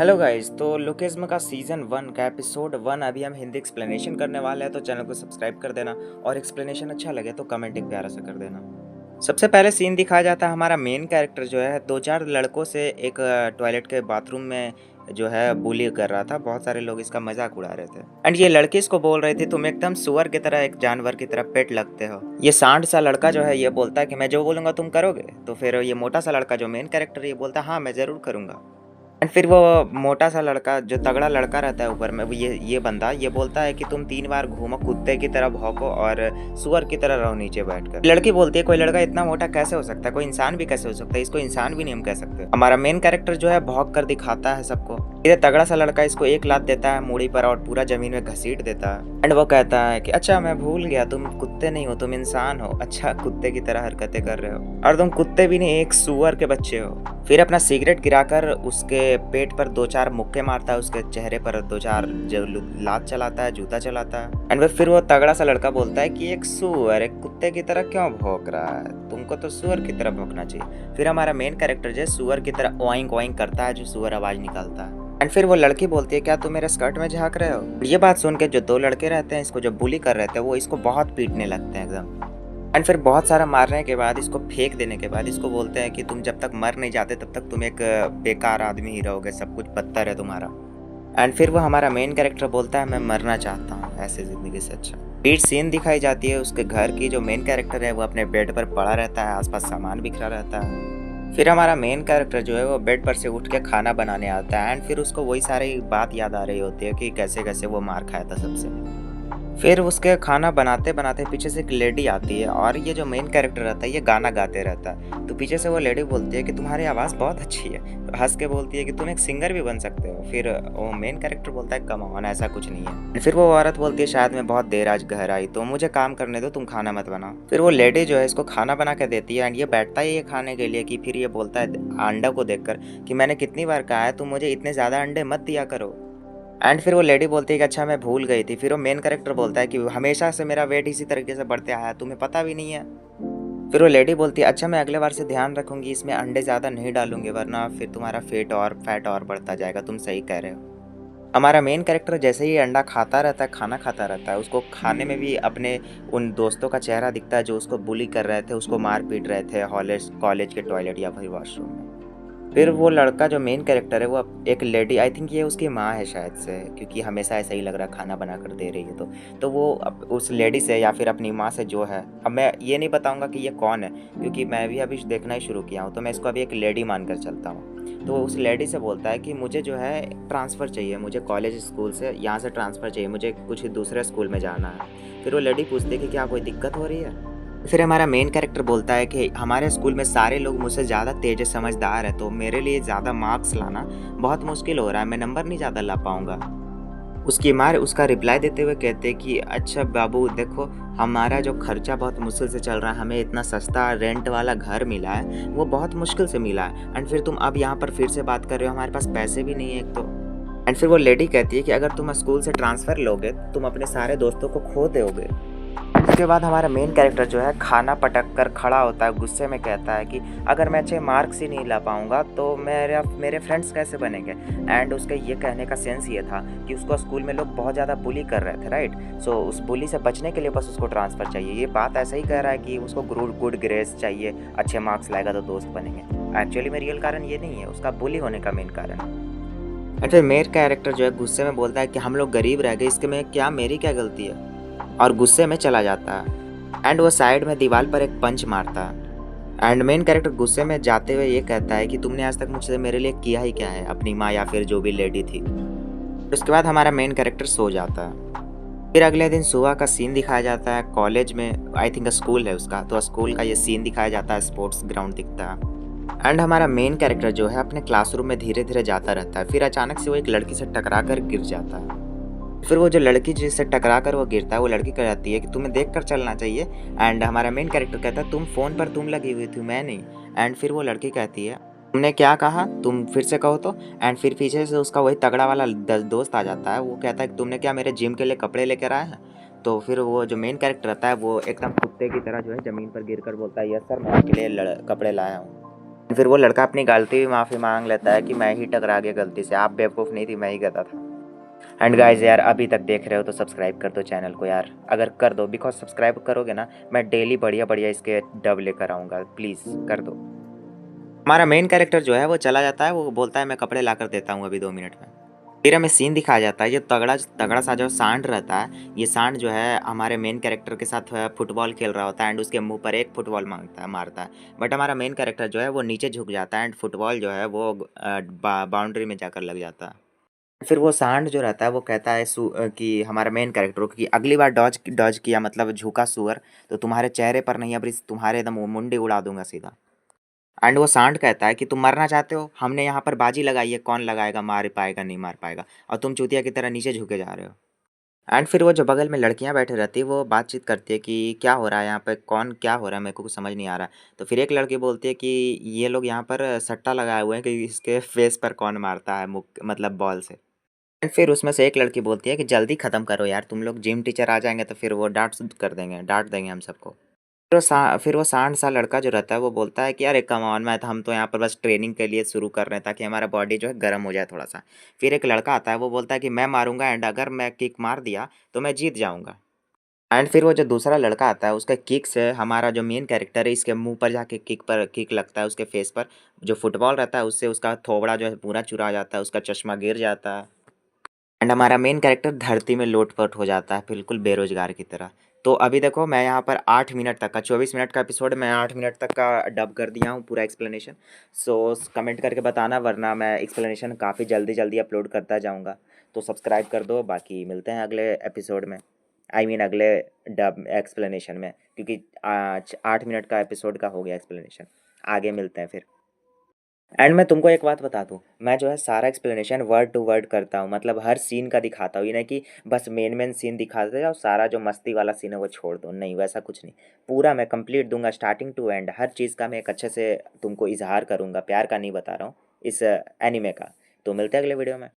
Hello guys, तो लुकेज़्म का season 1 का एपिसोड 1 अभी हम हिंदी एक्सप्लेनेशन करने वाले हैं, तो चैनल को सब्सक्राइब कर देना और एक्सप्लेनेशन अच्छा लगे तो कमेंट एक प्यारा सा कर देना। सबसे पहले सीन दिखाया जाता है हमारा मेन कैरेक्टर जो है 2-4 लड़कों से एक टॉयलेट के बाथरूम में जो है बुली कर रहा था। बहुत सारे लोग इसका मज़ाक उड़ा रहे थे एंड ये लड़की इसको बोल रही थी तुम एकदम सूअर की तरह, एक जानवर की तरह पेट लगते हो। ये सांड सा लड़का जो है ये बोलता है कि मैं जो बोलूँगा तुम करोगे? तो फिर ये मोटा सा लड़का जो मेन कैरेक्टर है ये बोलता है हाँ, मैं ज़रूर करूँगा। एंड फिर वो मोटा-सा लड़का जो तगड़ा लड़का रहता है ऊपर में वो ये बंदा ये बोलता है कि तुम 3 बार घूमो, कुत्ते की तरह भौंको और सूअर की तरह रहो नीचे बैठकर। लड़की बोलती है कोई लड़का इतना मोटा कैसे हो सकता है? कोई इंसान भी कैसे हो सकता है? इसको इंसान भी नहीं हम कह सकते। हमारा मेन कैरेक्टर जो है भौंक कर दिखाता है सबको। ये तगड़ा सा लड़का इसको एक लात देता है मूड़ी पर और पूरा ज़मीन में घसीट देता है। एंड वो कहता है कि अच्छा मैं भूल गया, तुम कुत्ते नहीं हो, तुम इंसान हो। अच्छा, कुत्ते की तरह हरकतें कर रहे हो और तुम कुत्ते भी नहीं, एक सूअर के बच्चे हो। फिर अपना सिगरेट गिराकर उसके पेट पर 2-4 मुक्के मारता है, उसके चेहरे पर 2-4 लात चलाता है, जूता चलाता है। एंड फिर वो तगड़ा सा लड़का बोलता है कि एक सूअर एक कुत्ते की तरह क्यों भौंक रहा है? तुमको तो सूअर की तरह भौंकना चाहिए। फिर हमारा मेन कैरेक्टर जो है सूअर की तरह ओइंक ओइंक करता है, जो सूअर आवाज निकालता है। एंड फिर वो लड़की बोलती है क्या तुम मेरे स्कर्ट में झांक रहे हो? ये बात सुन के जो 2 लड़के रहते हैं इसको जो बुली कर रहे थे वो इसको बहुत पीटने लगते हैं एकदम। एंड फिर बहुत सारा मारने के बाद इसको फेंक देने के बाद इसको बोलते हैं कि तुम जब तक मर नहीं जाते तब तक तुम एक बेकार आदमी ही रहोगे, सब कुछ पत्थर है तुम्हारा। एंड फिर वो हमारा मेन कैरेक्टर बोलता है मैं मरना चाहता हूँ ऐसे ज़िंदगी से अच्छा। फिर सीन दिखाई जाती है उसके घर की। जो मेन कैरेक्टर है वो अपने बेड पर पड़ा रहता है, आसपास सामान बिखरा रहता है। फिर हमारा मेन कैरेक्टर जो है वो बेड पर से उठ के खाना बनाने आता है एंड फिर उसको वही सारी बात याद आ रही होती है कि कैसे कैसे वो मार खाया था सबसे। फिर उसके खाना बनाते-बनाते पीछे से एक लेडी आती है और ये जो मेन कैरेक्टर रहता है ये गाना गाते रहता है। तो पीछे से वो लेडी बोलती है कि तुम्हारी आवाज़ बहुत अच्छी है। तो हँस के बोलती है कि तुम एक सिंगर भी बन सकते हो। फिर वो मेन कैरेक्टर बोलता है कम ऑन, ऐसा कुछ नहीं है। फिर वो औरत बोलती है शायद मैं बहुत देर आज घर आई तो मुझे काम करने दो, तुम खाना मत बनाओ। फिर वो लेडी जो है इसको खाना बना के देती है एंड ये बैठता ही है खाने के लिए कि फिर ये बोलता है अंडा को देखकर कि मैंने कितनी बार कहा है तुम मुझे इतने ज़्यादा अंडे मत दिया करो। एंड फिर वो लेडी बोलती है कि अच्छा मैं भूल गई थी। फिर वो मेन कैरेक्टर बोलता है कि हमेशा से मेरा वेट इसी तरीके से बढ़ते आया है, तुम्हें पता भी नहीं है। फिर वो लेडी बोलती है अच्छा मैं अगले बार से ध्यान रखूंगी, इसमें अंडे ज़्यादा नहीं डालूंगी वरना फिर तुम्हारा फैट और बढ़ता जाएगा, तुम सही कह रहे हो। हमारा मेन कैरेक्टर जैसे ही अंडा खाता रहता है, खाना खाता रहता है, उसको खाने में भी अपने उन दोस्तों का चेहरा दिखता है जो उसको बुली कर रहे थे, उसको मार पीट रहे थे कॉलेज के टॉयलेट या फिर वॉशरूम में। फिर वो लड़का जो मेन कैरेक्टर है वो एक लेडी, आई थिंक ये उसकी माँ है शायद से, क्योंकि हमेशा ऐसा ही लग रहा है खाना बना कर दे रही है तो वो उस लेडी से या फिर अपनी माँ से जो है, अब मैं ये नहीं बताऊंगा कि ये कौन है क्योंकि मैं भी अभी देखना ही शुरू किया हूँ, तो मैं इसको अभी एक लेडी मानकर चलता हूँ। तो वो उस लेडी से बोलता है कि मुझे जो है ट्रांसफ़र चाहिए, मुझे कॉलेज स्कूल से यहाँ से ट्रांसफ़र चाहिए, मुझे कुछ दूसरे स्कूल में जाना है। फिर वो लेडी पूछती है कि क्या कोई दिक्कत हो रही है? फिर हमारा मेन कैरेक्टर बोलता है कि हमारे स्कूल में सारे लोग मुझसे ज़्यादा तेज समझदार है, तो मेरे लिए ज़्यादा मार्क्स लाना बहुत मुश्किल हो रहा है, मैं नंबर नहीं ज़्यादा ला पाऊँगा। उसकी माँ उसका रिप्लाई देते हुए कहते हैं कि अच्छा बाबू देखो, हमारा जो खर्चा बहुत मुश्किल से चल रहा है, हमें इतना सस्ता रेंट वाला घर मिला है, वो बहुत मुश्किल से मिला है एंड फिर तुम अब यहाँ पर फिर से बात कर रहे हो, हमारे पास पैसे भी नहीं है एक तो। एंड फिर वो लेडी कहती है कि अगर तुम स्कूल से ट्रांसफ़र लोगे, तुम अपने सारे दोस्तों को खो दोगे। उसके बाद हमारा मेन कैरेक्टर जो है खाना पटक कर खड़ा होता है, गुस्से में कहता है कि अगर मैं अच्छे मार्क्स ही नहीं ला पाऊँगा तो मेरे फ्रेंड्स कैसे बनेंगे। एंड उसका ये कहने का सेंस ये था कि उसको स्कूल में लोग बहुत ज़्यादा बुली कर रहे थे, राइट। सो उस बुली से बचने के लिए बस उसको ट्रांसफ़र चाहिए। ये बात ऐसा ही कह रहा है कि उसको गुड ग्रेड्स चाहिए, अच्छे मार्क्स लाएगा तो दोस्त बनेंगे। एक्चुअली में रियल कारण ये नहीं है, उसका बुली होने का मेन कारण है। एंड फिर मेन कैरेक्टर जो है गुस्से में बोलता है कि हम लोग गरीब रह गए, इसके में क्या मेरी क्या गलती है, और गुस्से में चला जाता है। एंड वो साइड में दीवार पर एक पंच मारता है एंड मेन कैरेक्टर गुस्से में जाते हुए ये कहता है कि तुमने आज तक मुझसे मेरे लिए किया ही क्या है, अपनी माँ या फिर जो भी लेडी थी। उसके बाद हमारा मेन कैरेक्टर सो जाता है। फिर अगले दिन सुबह का सीन दिखाया जाता है कॉलेज में, आई थिंक स्कूल है उसका, तो स्कूल का ये सीन दिखाया जाता है, स्पोर्ट्स ग्राउंड दिखता है। एंड हमारा मेन कैरेक्टर जो है अपने क्लासरूम में धीरे धीरे जाता रहता है। फिर अचानक से वो एक लड़की से टकरा कर गिर जाता है। फिर वो जो लड़की जिससे टकरा कर वो गिरता है, वो लड़की कहती है कि तुम्हें देख कर चलना चाहिए। एंड हमारा मेन कैरेक्टर कहता है तुम फ़ोन पर तुम लगी हुई थी, मैं नहीं। एंड फिर वो लड़की कहती है तुमने क्या कहा, तुम फिर से कहो तो। एंड फिर पीछे से उसका वही तगड़ा वाला दोस्त आ जाता है, वो कहता है कि तुमने क्या मेरे जिम के लिए कपड़े लेकर आए हैं। तो फिर वो जो मेन कैरेक्टर रहता है वो एकदम कुत्ते की तरह जो है ज़मीन पर गिर कर बोलता है यस सर, मैं आपके लिए कपड़े लाया हूँ। फिर वो लड़का अपनी गलती भी माफ़ी मांग लेता है कि मैं ही टकरा गया गलती से, आप बेवकूफ़ नहीं थी, मैं ही गधा था। एंड गाइज यार, अभी तक देख रहे हो तो सब्सक्राइब कर दो चैनल को यार, अगर कर दो, बिकॉज सब्सक्राइब करोगे ना, मैं डेली बढ़िया बढ़िया इसके डब लेकर आऊँगा, प्लीज़ कर दो। हमारा मेन कैरेक्टर जो है वो चला जाता है, वो बोलता है मैं कपड़े ला कर देता हूँ अभी 2 मिनट में। फिर हमें सीन दिखाया जाता है, ये तगड़ा तगड़ा सा जो सांड रहता है, ये सांड जो है हमारे मेन कैरेक्टर के साथ फुटबॉल खेल रहा होता है एंड उसके मुंह पर एक फुटबॉल मारता है। बट हमारा मेन कैरेक्टर जो है वो नीचे झुक जाता है एंड फुटबॉल जो है वो बाउंड्री में जाकर लग जाता है। फिर वो सांड जो रहता है वो कहता है कि हमारा मेन कैरेक्टर को कि अगली बार डॉज डॉज किया मतलब झुका सुअर, तो तुम्हारे चेहरे पर नहीं, अब तुम्हारे एकदम मुंडी उड़ा दूंगा सीधा। एंड वो सांड कहता है कि तुम मरना चाहते हो, हमने यहाँ पर बाजी लगाई है, कौन लगाएगा, मार पाएगा नहीं मार पाएगा, और तुम चूतिया की तरह नीचे झुके जा रहे हो। एंड फिर वो जो बगल में लड़कियां बैठी रहती है वो बातचीत करती है कि क्या हो रहा है यहाँ पे, कौन क्या हो रहा है, मेरे को कुछ समझ नहीं आ रहा है। तो फिर एक लड़की बोलती है कि ये लोग यहाँ पर सट्टा लगाए हुए हैं कि इसके फेस पर कौन मारता है मुक मतलब बॉल से। एंड फिर उसमें से एक लड़की बोलती है कि जल्दी ख़त्म करो यार, तुम लोग जिम टीचर आ जाएंगे तो फिर वो डांट देंगे हम सबको। फिर वो सांड सा लड़का जो रहता है वो बोलता है कि अरे कम ऑन, मैं हम तो यहाँ पर बस ट्रेनिंग के लिए शुरू कर रहे हैं ताकि हमारा बॉडी जो है गर्म हो जाए थोड़ा सा। फिर एक लड़का आता है, वो बोलता है कि मैं मारूंगा एंड अगर मैं किक मार दिया तो मैं जीत जाऊंगा। एंड फिर वो जो दूसरा लड़का आता है उसका किक से हमारा जो मेन कैरेक्टर है इसके मुंह पर जाके किक लगता है, उसके फेस पर जो फुटबॉल रहता है उससे उसका थोबड़ा जो है पूरा चुरा जाता है, उसका चश्मा गिर जाता है। एंड हमारा मेन कैरेक्टर धरती में लोट-पोट हो जाता है, बिल्कुल बेरोज़गार की तरह। तो अभी देखो मैं यहाँ पर 8 मिनट तक का, 24 मिनट का एपिसोड मैं 8 मिनट तक का डब कर दिया हूँ पूरा एक्सप्लेनेशन। सो कमेंट करके बताना, वरना मैं एक्सप्लेनेशन काफ़ी जल्दी-जल्दी अपलोड करता जाऊँगा। तो सब्सक्राइब कर दो, बाकी मिलते हैं अगले एपिसोड में। आई मीन अगले डब एक्सप्लेनेशन में, क्योंकि आज 8 मिनट का एपिसोड का हो गया एक्सप्लेनेशन। आगे मिलते हैं फिर। एंड मैं तुमको एक बात बता दूँ, मैं जो है सारा एक्सप्लेनेशन वर्ड टू वर्ड करता हूँ, मतलब हर सीन का दिखाता हूँ, ये नहीं कि बस मेन सीन दिखाते जाओ, सारा जो मस्ती वाला सीन है वो छोड़ दो, नहीं वैसा कुछ नहीं। पूरा मैं कंप्लीट दूंगा स्टार्टिंग टू एंड, हर चीज़ का मैं एक अच्छे से तुमको इजहार करूँगा, प्यार का नहीं बता रहा हूँ, इस एनिमे का। तो मिलते हैं अगले वीडियो में।